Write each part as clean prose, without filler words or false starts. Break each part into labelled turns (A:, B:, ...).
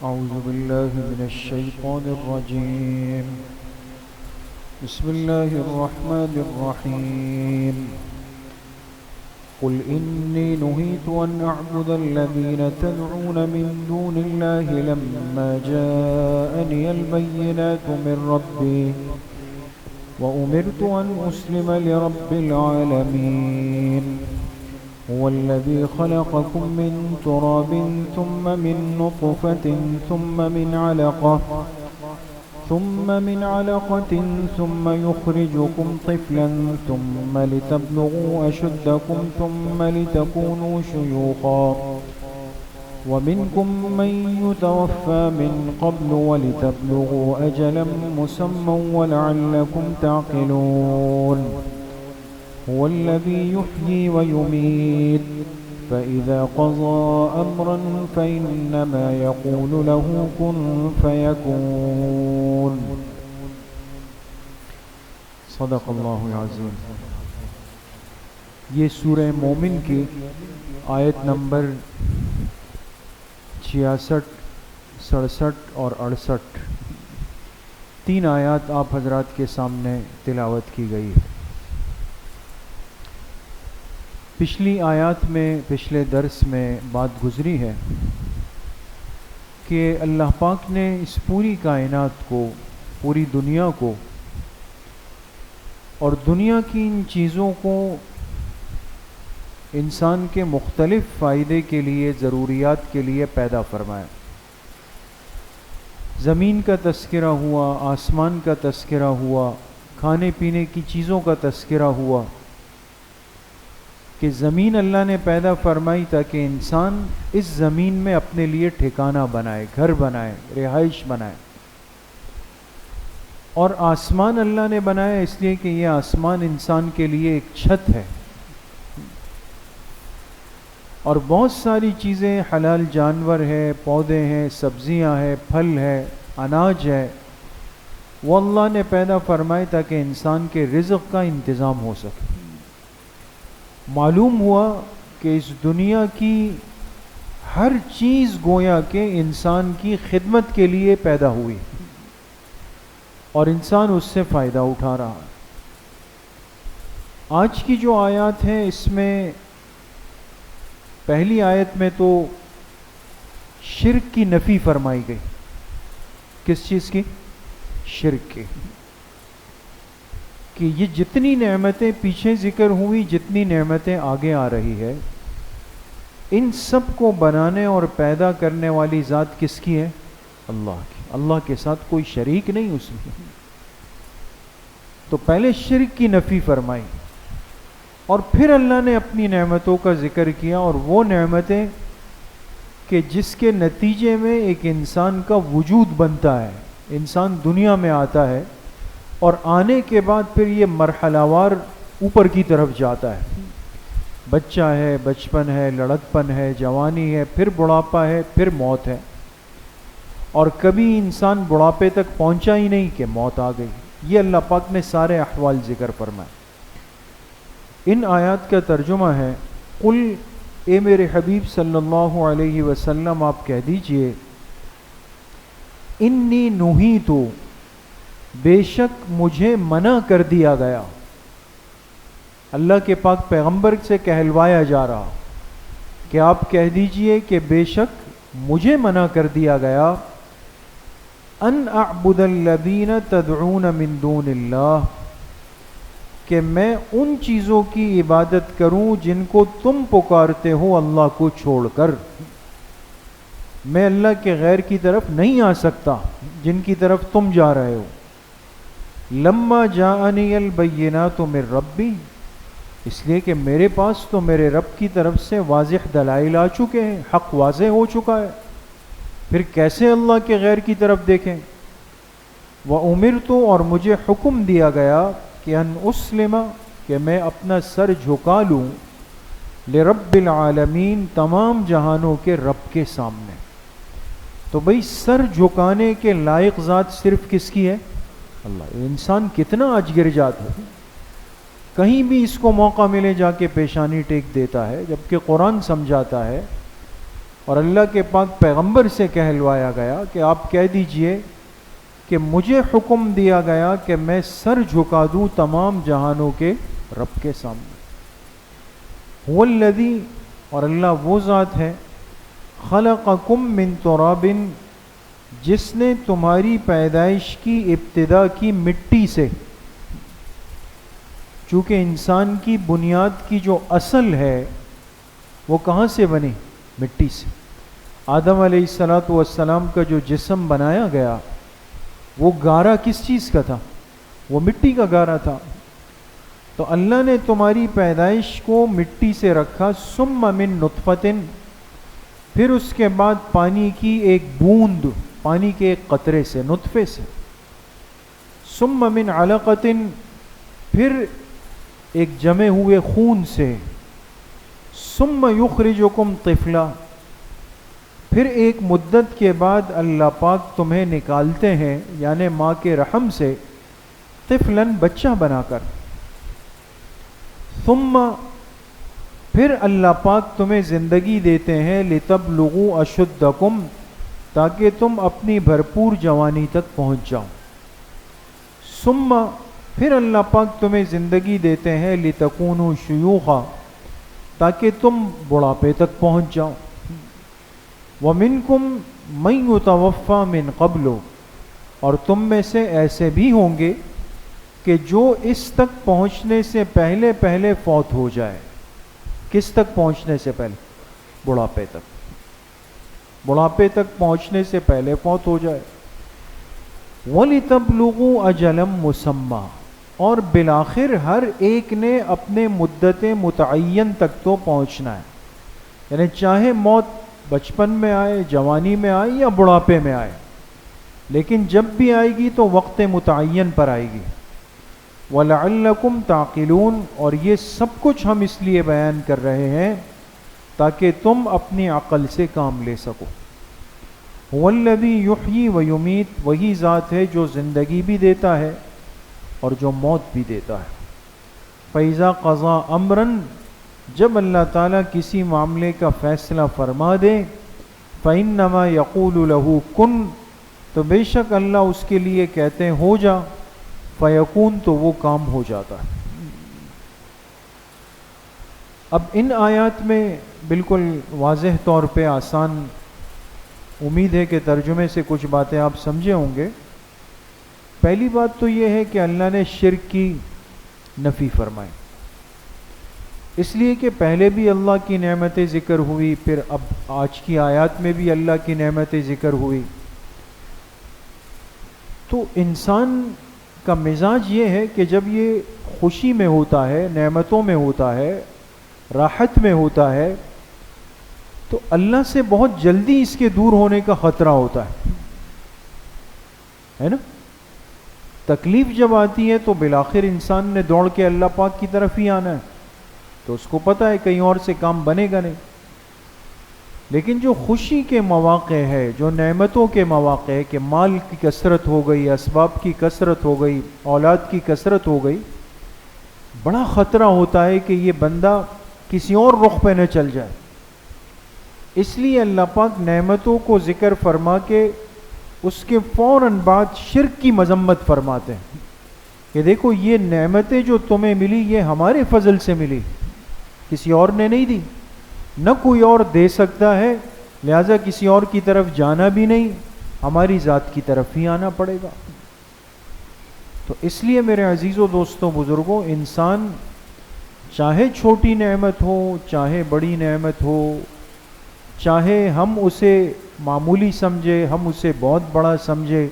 A: أعوذ بالله من الشيطان الرجيم. بسم الله الرحمن الرحيم. قل إني نهيت أن أعبد الذين تدعون من دون الله لما جاءني البينات من ربي وأمرت أن أسلم لرب العالمين. هو الذي خلقكم من تراب ثم من نطفة ثم من علقة ثم يخرجكم طفلا ثم لتبلغوا أشدكم ثم لتكونوا شيوخا ومنكم من يتوفى من قبل ولتبلغوا أجلا مسمى ولعلكم تعقلون. هو الذي يحيي ويميت فإذا قضى أمرا فإنما يقول له كن فيكون. صدق اللہ العظیم. یہ سورہ مومن کی آیت نمبر 66, 67 اور 68 تین آیات آپ حضرات کے سامنے تلاوت کی گئی ہے. پچھلی آیات میں پچھلے درس میں بات گزری ہے کہ اللہ پاک نے اس پوری کائنات کو، پوری دنیا کو اور دنیا کی ان چیزوں کو انسان کے مختلف فائدے کے لیے، ضروریات کے لیے پیدا فرمایا. زمین کا تذکرہ ہوا، آسمان کا تذکرہ ہوا، کھانے پینے کی چیزوں کا تذکرہ ہوا کہ زمین اللہ نے پیدا فرمائی تاکہ انسان اس زمین میں اپنے لیے ٹھکانہ بنائے، گھر بنائے، رہائش بنائے. اور آسمان اللہ نے بنایا اس لیے کہ یہ آسمان انسان کے لیے ایک چھت ہے. اور بہت ساری چیزیں، حلال جانور ہے، پودے ہیں، سبزیاں ہیں، پھل ہے، اناج ہے، وہ اللہ نے پیدا فرمائے تاکہ انسان کے رزق کا انتظام ہو سکے. معلوم ہوا کہ اس دنیا کی ہر چیز گویا کہ انسان کی خدمت کے لیے پیدا ہوئی اور انسان اس سے فائدہ اٹھا رہا ہے. آج کی جو آیات ہیں اس میں پہلی آیت میں تو شرک کی نفی فرمائی گئی. کس چیز کی؟ شرک کی. کہ یہ جتنی نعمتیں پیچھے ذکر ہوئی، جتنی نعمتیں آگے آ رہی ہے، ان سب کو بنانے اور پیدا کرنے والی ذات کس کی ہے؟ اللہ کی. اللہ کے ساتھ کوئی شریک نہیں اس میں. تو پہلے شرک کی نفی فرمائی اور پھر اللہ نے اپنی نعمتوں کا ذکر کیا، اور وہ نعمتیں کہ جس کے نتیجے میں ایک انسان کا وجود بنتا ہے، انسان دنیا میں آتا ہے اور آنے کے بعد پھر یہ مرحلہ وار اوپر کی طرف جاتا ہے. بچہ ہے، بچپن ہے، لڑکپن ہے، جوانی ہے، پھر بڑھاپا ہے، پھر موت ہے. اور کبھی انسان بڑھاپے تک پہنچا ہی نہیں کہ موت آ گئی. یہ اللہ پاک نے سارے احوال ذکر فرمائے. ان آیات کا ترجمہ ہے، قل، اے میرے حبیب صلی اللہ علیہ وسلم آپ کہہ دیجئے، انی نہیتو، بے شک مجھے منع کر دیا گیا. اللہ کے پاک پیغمبر سے کہلوایا جا رہا کہ آپ کہہ دیجئے کہ بے شک مجھے منع کر دیا گیا، ان اعبد الذین تدعون من دون اللہ، کہ میں ان چیزوں کی عبادت کروں جن کو تم پکارتے ہو اللہ کو چھوڑ کر. میں اللہ کے غیر کی طرف نہیں آ سکتا جن کی طرف تم جا رہے ہو. لما جاءنی البینات من ربی، اس لیے کہ میرے پاس تو میرے رب کی طرف سے واضح دلائل آ چکے ہیں، حق واضح ہو چکا ہے، پھر کیسے اللہ کے غیر کی طرف دیکھیں. وَأُمِرْتُ، اور مجھے حکم دیا گیا کہ ان اسلم، کہ میں اپنا سر جھکا لوں، لرب العالمین، تمام جہانوں کے رب کے سامنے. تو بھئی سر جھکانے کے لائق ذات صرف کس کی ہے؟ اللہ. انسان کتنا عاجز گر جاتا ہے کہیں بھی اس کو موقع ملے جا کے پیشانی ٹیک دیتا ہے، جبکہ قرآن سمجھاتا ہے اور اللہ کے پاک پیغمبر سے کہلوایا گیا کہ آپ کہہ دیجئے کہ مجھے حکم دیا گیا کہ میں سر جھکا دوں تمام جہانوں کے رب کے سامنے۔ هو الذی، اور اللہ وہ ذات ہے، خلقکم من تراب، جس نے تمہاری پیدائش کی ابتدا کی مٹی سے۔ چونکہ انسان کی بنیاد کی جو اصل ہے وہ کہاں سے بنی؟ مٹی سے۔ آدم علیہ السلام کا جو جسم بنایا گیا وہ گارا کس چیز کا تھا؟ وہ مٹی کا گارا تھا۔ تو اللہ نے تمہاری پیدائش کو مٹی سے رکھا، ثم من نطفۃ، پھر اس کے بعد پانی کی ایک بوند، پانی کے ایک قطرے سے، نطفے سے، ثم من علقۃ، پھر ایک جمے ہوئے خون سے، ثم یخرجکم طفلا، پھر ایک مدت کے بعد اللہ پاک تمہیں نکالتے ہیں، یعنی ماں کے رحم سے، طفلاً بچہ بنا کر، ثم، پھر اللہ پاک تمہیں زندگی دیتے ہیں، لتبلغوا اشدکم، تاکہ تم اپنی بھرپور جوانی تک پہنچ جاؤ، ثم، پھر اللہ پاک تمہیں زندگی دیتے ہیں، لتکونوا شیوخا، تاکہ تم بڑھاپے تک پہنچ جاؤ، وَمِنْكُمْ مَنْ يُتَوَفَّى مِنْ قَبْلُ، اور تم میں سے ایسے بھی ہوں گے کہ جو اس تک پہنچنے سے پہلے پہلے فوت ہو جائے۔ کس تک پہنچنے سے پہلے؟ بڑھاپے تک، بڑھاپے تک پہنچنے سے پہلے فوت ہو جائے۔ وَلِتَبْلُغُوا أَجَلًا مُّسَمًّى، اور بالآخر ہر ایک نے اپنے مدت متعین تک تو پہنچنا ہے، یعنی چاہے موت بچپن میں آئے، جوانی میں آئے یا بڑھاپے میں آئے، لیکن جب بھی آئے گی تو وقت متعین پر آئے گی۔ وَلَعَلَّكُمْ تَعْقِلُونَ، اور یہ سب کچھ ہم اس لیے بیان کر رہے ہیں تاکہ تم اپنی عقل سے کام لے سکو۔ هُوَ الَّذِي يُحْيِي وَيُمِيتُ، وہی ذات ہے جو زندگی بھی دیتا ہے اور جو موت بھی دیتا ہے۔ فَإِذَا قَضَى أَمْرًا، جب اللہ تعالیٰ کسی معاملے کا فیصلہ فرما دے، فَإِنَّمَا يَقُولُ لَهُ كُن، تو بے شک اللہ اس کے لیے کہتے ہیں ہو جا، فَيَكُون، تو وہ کام ہو جاتا ہے۔ اب ان آیات میں بالکل واضح طور پہ آسان، امید ہے کہ ترجمے سے کچھ باتیں آپ سمجھے ہوں گے۔ پہلی بات تو یہ ہے کہ اللہ نے شرک کی نفی فرمائی، اس لیے کہ پہلے بھی اللہ کی نعمتیں ذکر ہوئی، پھر اب آج کی آیات میں بھی اللہ کی نعمتیں ذکر ہوئی۔ تو انسان کا مزاج یہ ہے کہ جب یہ خوشی میں ہوتا ہے، نعمتوں میں ہوتا ہے، راحت میں ہوتا ہے، تو اللہ سے بہت جلدی اس کے دور ہونے کا خطرہ ہوتا ہے نا؟ تکلیف جب آتی ہے تو بالآخر انسان نے دوڑ کے اللہ پاک کی طرف ہی آنا ہے، تو اس کو پتہ ہے کہیں اور سے کام بنے گا نہیں۔ لیکن جو خوشی کے مواقع ہے، جو نعمتوں کے مواقع ہے کہ مال کی کثرت ہو گئی، اسباب کی کثرت ہو گئی، اولاد کی کثرت ہو گئی، بڑا خطرہ ہوتا ہے کہ یہ بندہ کسی اور رخ پہ نہ چل جائے۔ اس لیے اللہ پاک نعمتوں کو ذکر فرما کے اس کے فوراً بعد شرک کی مذمت فرماتے ہیں کہ دیکھو یہ نعمتیں جو تمہیں ملی یہ ہمارے فضل سے ملی، کسی اور نے نہیں دی، نہ کوئی اور دے سکتا ہے، لہذا کسی اور کی طرف جانا بھی نہیں، ہماری ذات کی طرف ہی آنا پڑے گا۔ تو اس لیے میرے عزیزوں، دوستوں، بزرگوں، انسان چاہے چھوٹی نعمت ہو، چاہے بڑی نعمت ہو، چاہے ہم اسے معمولی سمجھے، ہم اسے بہت بڑا سمجھے،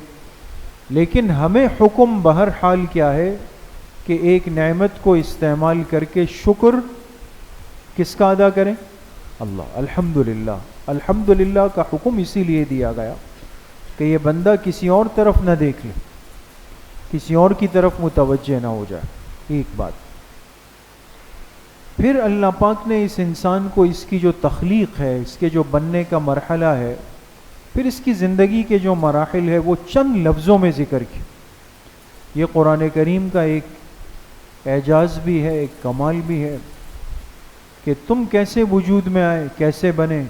A: لیکن ہمیں حکم بہرحال کیا ہے کہ ایک نعمت کو استعمال کر کے شکر کس کا ادا کریں؟ اللہ۔ الحمدللہ، الحمدللہ کا حکم اسی لیے دیا گیا کہ یہ بندہ کسی اور طرف نہ دیکھ لے، کسی اور کی طرف متوجہ نہ ہو جائے۔ ایک بات۔ پھر اللہ پاک نے اس انسان کو اس کی جو تخلیق ہے، اس کے جو بننے کا مرحلہ ہے، پھر اس کی زندگی کے جو مراحل ہے وہ چند لفظوں میں ذکر کی۔ یہ قرآن کریم کا ایک اعجاز بھی ہے، ایک کمال بھی ہے کہ تم کیسے وجود میں آئے، کیسے بنے؟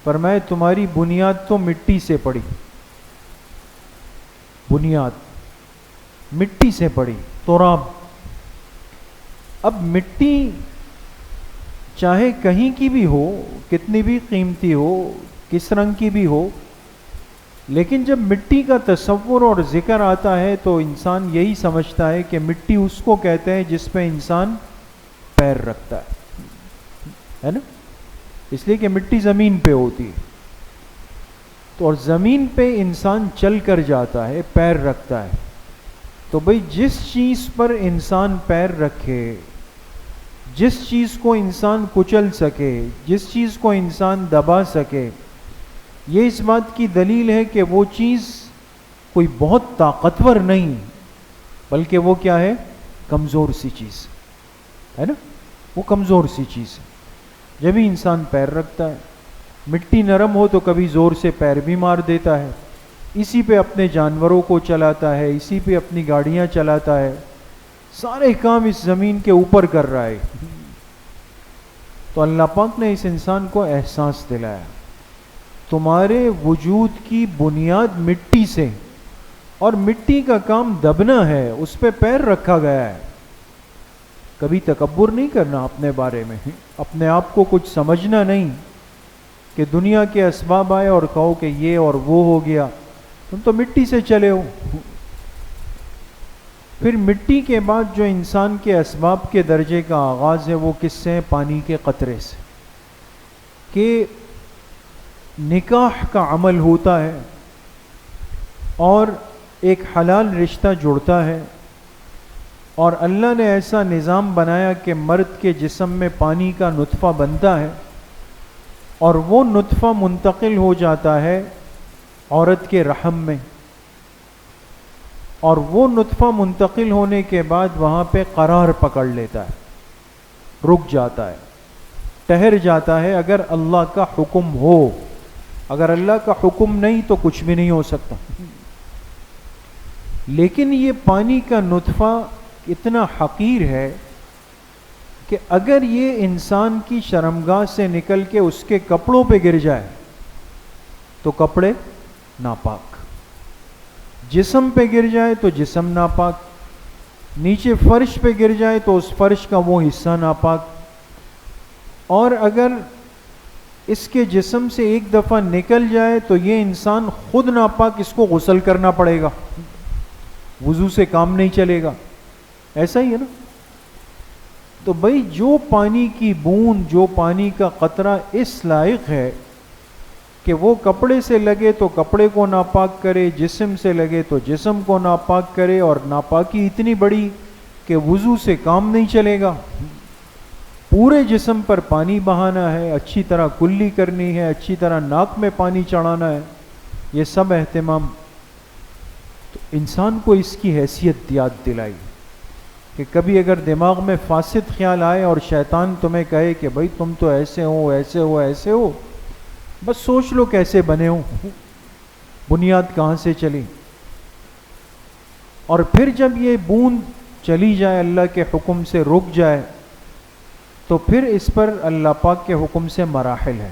A: فرمائے تمہاری بنیاد تو مٹی سے پڑی، بنیاد مٹی سے پڑی، تراب۔ اب مٹی چاہے کہیں کی بھی ہو، کتنی بھی قیمتی ہو، کس رنگ کی بھی ہو، لیکن جب مٹی کا تصور اور ذکر آتا ہے تو انسان یہی سمجھتا ہے کہ مٹی اس کو کہتے ہیں جس پہ انسان پیر رکھتا ہے نا؟ اس لیے کہ مٹی زمین پہ ہوتی ہے، تو اور زمین پہ انسان چل کر جاتا ہے، پیر رکھتا ہے، تو بھئی جس چیز پر انسان پیر رکھے، جس چیز کو انسان کچل سکے، جس چیز کو انسان دبا سکے، یہ اس بات کی دلیل ہے کہ وہ چیز کوئی بہت طاقتور نہیں، بلکہ وہ کیا ہے؟ کمزور سی چیز ہے نا؟ وہ کمزور سی چیز ہے۔ جب ہی انسان پیر رکھتا ہے، مٹی نرم ہو تو کبھی زور سے پیر بھی مار دیتا ہے، اسی پہ اپنے جانوروں کو چلاتا ہے، اسی پہ اپنی گاڑیاں چلاتا ہے، سارے کام اس زمین کے اوپر کر رہا ہے۔ تو اللہ پاک نے اس انسان کو احساس دلایا، تمہارے وجود کی بنیاد مٹی سے، اور مٹی کا کام دبنا ہے، اس پہ پیر رکھا گیا ہے۔ کبھی تکبر نہیں کرنا اپنے بارے میں، اپنے آپ کو کچھ سمجھنا نہیں کہ دنیا کے اسباب آئے اور کہو کہ یہ اور وہ ہو گیا، تم تو مٹی سے چلے ہو۔ پھر مٹی کے بعد جو انسان کے اسباب کے درجے کا آغاز ہے وہ کس سے؟ پانی کے قطرے سے، کہ نکاح کا عمل ہوتا ہے اور ایک حلال رشتہ جڑتا ہے، اور اللہ نے ایسا نظام بنایا کہ مرد کے جسم میں پانی کا نطفہ بنتا ہے، اور وہ نطفہ منتقل ہو جاتا ہے عورت کے رحم میں، اور وہ نطفہ منتقل ہونے کے بعد وہاں پہ قرار پکڑ لیتا ہے، رک جاتا ہے، ٹھہر جاتا ہے، اگر اللہ کا حکم ہو۔ اگر اللہ کا حکم نہیں تو کچھ بھی نہیں ہو سکتا۔ لیکن یہ پانی کا نطفہ اتنا حقیر ہے کہ اگر یہ انسان کی شرمگاہ سے نکل کے اس کے کپڑوں پہ گر جائے تو کپڑے ناپاک، جسم پہ گر جائے تو جسم ناپاک، نیچے فرش پہ گر جائے تو اس فرش کا وہ حصہ ناپاک، اور اگر اس کے جسم سے ایک دفعہ نکل جائے تو یہ انسان خود ناپاک، اس کو غسل کرنا پڑے گا، وضو سے کام نہیں چلے گا۔ ایسا ہی ہے نا؟ تو بھئی جو پانی کی بوند، جو پانی کا قطرہ اس لائق ہے کہ وہ کپڑے سے لگے تو کپڑے کو ناپاک کرے، جسم سے لگے تو جسم کو ناپاک کرے، اور ناپاکی اتنی بڑی کہ وضو سے کام نہیں چلے گا، پورے جسم پر پانی بہانا ہے، اچھی طرح کلی کرنی ہے، اچھی طرح ناک میں پانی چڑھانا ہے، یہ سب اہتمام۔ تو انسان کو اس کی حیثیت یاد دلائی کہ کبھی اگر دماغ میں فاسد خیال آئے اور شیطان تمہیں کہے کہ بھئی تم تو ایسے ہو، ایسے ہو، ایسے ہو، بس سوچ لو کیسے بنے ہو، بنیاد کہاں سے چلی۔ اور پھر جب یہ بوند چلی جائے، اللہ کے حکم سے رک جائے، تو پھر اس پر اللہ پاک کے حکم سے مراحل ہے،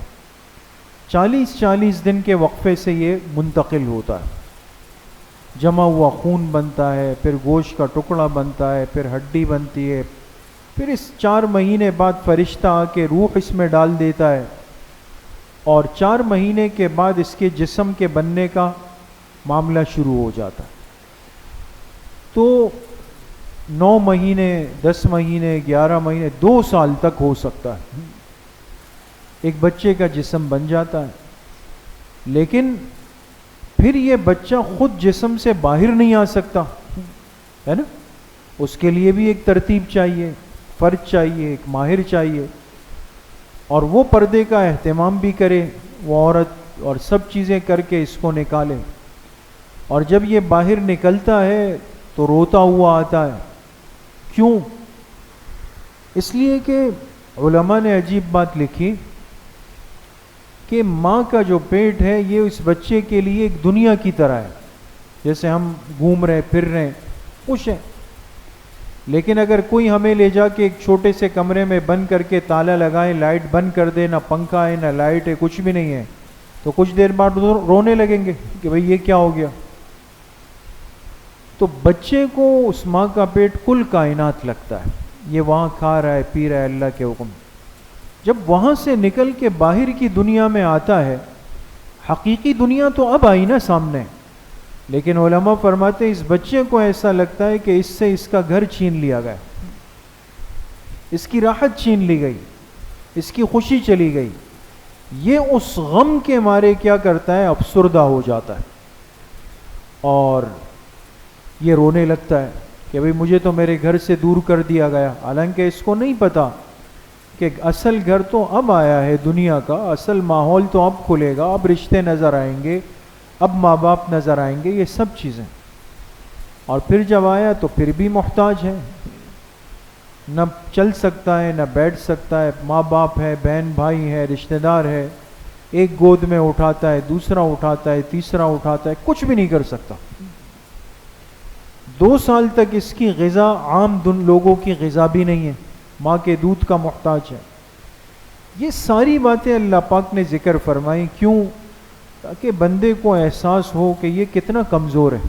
A: 40 دن کے وقفے سے یہ منتقل ہوتا ہے، جمع ہوا خون بنتا ہے، پھر گوشت کا ٹکڑا بنتا ہے، پھر ہڈی بنتی ہے، پھر اس 4 مہینے بعد فرشتہ آ کے روح اس میں ڈال دیتا ہے، اور 4 مہینے کے بعد اس کے جسم کے بننے کا معاملہ شروع ہو جاتا ہے۔ تو 9 مہینے، 10 مہینے، 11 مہینے، 2 سال تک ہو سکتا ہے ایک بچے کا جسم بن جاتا ہے، لیکن پھر یہ بچہ خود جسم سے باہر نہیں آ سکتا ہے نا؟ اس کے لیے بھی ایک ترتیب چاہیے، فرد چاہیے، ایک ماہر چاہیے، اور وہ پردے کا اہتمام بھی کرے، وہ عورت، اور سب چیزیں کر کے اس کو نکالے۔ اور جب یہ باہر نکلتا ہے تو روتا ہوا آتا ہے، کیوں؟ اس لیے کہ علماء نے عجیب بات لکھی کہ ماں کا جو پیٹ ہے یہ اس بچے کے لیے ایک دنیا کی طرح ہے، جیسے ہم گھوم رہے، پھر رہے، خوش ہیں، لیکن اگر کوئی ہمیں لے جا کے ایک چھوٹے سے کمرے میں بند کر کے تالا لگائے، لائٹ بند کر دے، نہ پنکھا ہے نہ لائٹ ہے، کچھ بھی نہیں ہے، تو کچھ دیر بعد رونے لگیں گے کہ بھئی یہ کیا ہو گیا۔ تو بچے کو اس ماں کا پیٹ کل کائنات لگتا ہے، یہ وہاں کھا رہا ہے پی رہا ہے اللہ کے حکم۔ جب وہاں سے نکل کے باہر کی دنیا میں آتا ہے، حقیقی دنیا تو اب آئی نا سامنے، لیکن علماء فرماتے ہیں اس بچے کو ایسا لگتا ہے کہ اس سے اس کا گھر چھین لیا گیا، اس کی راحت چھین لی گئی، اس کی خوشی چلی گئی۔ یہ اس غم کے مارے کیا کرتا ہے، افسردہ ہو جاتا ہے اور یہ رونے لگتا ہے کہ بھئی مجھے تو میرے گھر سے دور کر دیا گیا، حالانکہ اس کو نہیں پتا کہ اصل گھر تو اب آیا ہے دنیا کا، اصل ماحول تو اب کھلے گا، اب رشتے نظر آئیں گے، اب ماں باپ نظر آئیں گے، یہ سب چیزیں۔ اور پھر جب آیا تو پھر بھی محتاج ہے، نہ چل سکتا ہے نہ بیٹھ سکتا ہے، ماں باپ ہے، بہن بھائی ہے، رشتہ دار ہے، ایک گود میں اٹھاتا ہے، دوسرا اٹھاتا ہے، تیسرا اٹھاتا ہے، کچھ بھی نہیں کر سکتا۔ 2 سال تک اس کی غذا عام لوگوں کی غذا بھی نہیں ہے، ماں کے دودھ کا محتاج ہے۔ یہ ساری باتیں اللہ پاک نے ذکر فرمائی، کیوں؟ تاکہ بندے کو احساس ہو کہ یہ کتنا کمزور ہے،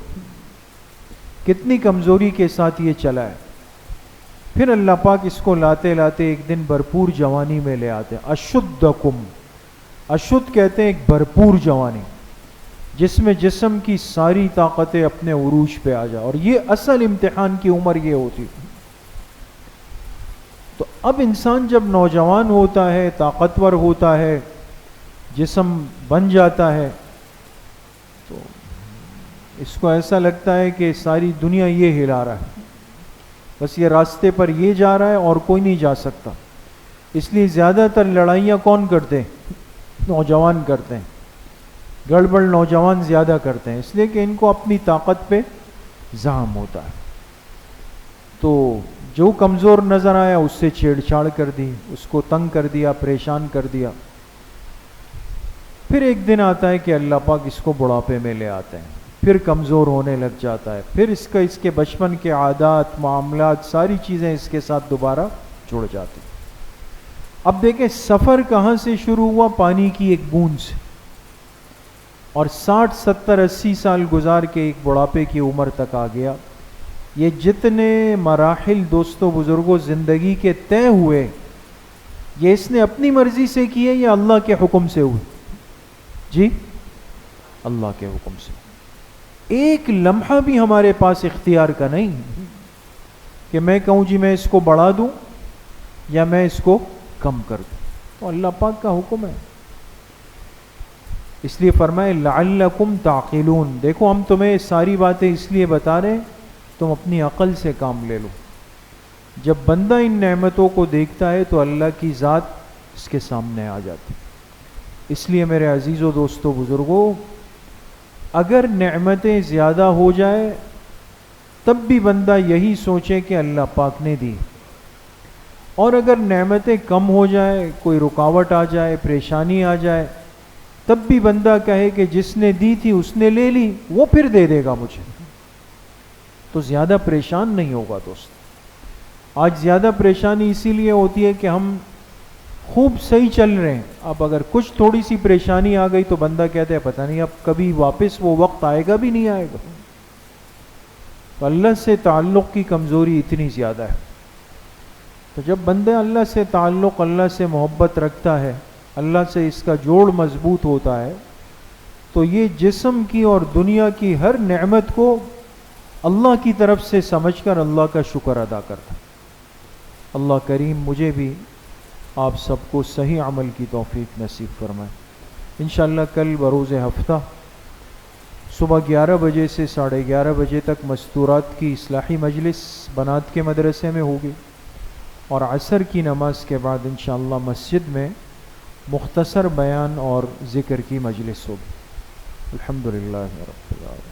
A: کتنی کمزوری کے ساتھ یہ چلا ہے۔ پھر اللہ پاک اس کو لاتے لاتے ایک دن بھرپور جوانی میں لے آتے ہیں۔ اشدکم، اشد کہتے ہیں ایک بھرپور جوانی، جس میں جسم کی ساری طاقتیں اپنے عروج پہ آ جائے، اور یہ اصل امتحان کی عمر یہ ہوتی۔ تو اب انسان جب نوجوان ہوتا ہے، طاقتور ہوتا ہے، جسم بن جاتا ہے، تو اس کو ایسا لگتا ہے کہ ساری دنیا یہ ہلا رہا ہے، بس یہ راستے پر یہ جا رہا ہے اور کوئی نہیں جا سکتا۔ اس لیے زیادہ تر لڑائیاں کون کرتے ہیں؟ نوجوان کرتے ہیں، گڑبڑ نوجوان زیادہ کرتے ہیں، اس لیے کہ ان کو اپنی طاقت پہ زعم ہوتا ہے۔ تو جو کمزور نظر آیا اس سے چھیڑ چھاڑ کر دی، اس کو تنگ کر دیا، پریشان کر دیا۔ پھر ایک دن آتا ہے کہ اللہ پاک اس کو بڑھاپے میں لے آتے ہیں، پھر کمزور ہونے لگ جاتا ہے، پھر اس کے بچپن کے عادات، معاملات، ساری چیزیں اس کے ساتھ دوبارہ جڑ جاتی۔ اب دیکھیں سفر کہاں سے شروع ہوا؟ پانی کی ایک بوند سے، اور 60 70 80 سال گزار کے ایک بڑھاپے کی عمر تک آ گیا۔ یہ جتنے مراحل دوستوں بزرگوں زندگی کے طے ہوئے، یہ اس نے اپنی مرضی سے کیے یا اللہ کے حکم سے ہوئے؟ جی اللہ کے حکم سے۔ ایک لمحہ بھی ہمارے پاس اختیار کا نہیں کہ میں کہوں جی میں اس کو بڑھا دوں یا میں اس کو کم کر دوں، تو اللہ پاک کا حکم ہے۔ اس لیے فرمائے لعلکم تعقلون، دیکھو ہم تمہیں ساری باتیں اس لیے بتا رہے ہیں تم اپنی عقل سے کام لے لو۔ جب بندہ ان نعمتوں کو دیکھتا ہے تو اللہ کی ذات اس کے سامنے آ جاتی۔ اس لیے میرے عزیزو دوستو بزرگوں، اگر نعمتیں زیادہ ہو جائے تب بھی بندہ یہی سوچے کہ اللہ پاک نے دی، اور اگر نعمتیں کم ہو جائے، کوئی رکاوٹ آ جائے، پریشانی آ جائے، تب بھی بندہ کہے کہ جس نے دی تھی اس نے لے لی، وہ پھر دے دے گا مجھے، تو زیادہ پریشان نہیں ہوگا۔ دوست آج زیادہ پریشانی اسی لیے ہوتی ہے کہ ہم خوب صحیح چل رہے ہیں، اب اگر کچھ تھوڑی سی پریشانی آ گئی تو بندہ کہتا ہے پتہ نہیں اب کبھی واپس وہ وقت آئے گا بھی نہیں آئے گا۔ تو اللہ سے تعلق کی کمزوری اتنی زیادہ ہے۔ تو جب بندہ اللہ سے تعلق، اللہ سے محبت رکھتا ہے، اللہ سے اس کا جوڑ مضبوط ہوتا ہے، تو یہ جسم کی اور دنیا کی ہر نعمت کو اللہ کی طرف سے سمجھ کر اللہ کا شکر ادا کرتا۔ اللہ کریم مجھے بھی آپ سب کو صحیح عمل کی توفیق نصیب فرمائے۔ انشاءاللہ کل بروز ہفتہ صبح 11 بجے سے 11:30 بجے تک مستورات کی اصلاحی مجلس بنات کے مدرسے میں ہوگی، اور عصر کی نماز کے بعد انشاءاللہ مسجد میں مختصر بیان اور ذکر کی مجلس ہوگی۔ الحمدللہ رب العالمین۔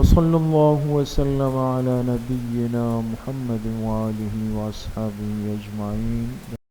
A: وصلی اللہ وسلم علی نبینا محمد وآلہ وصحبہ اجمعین.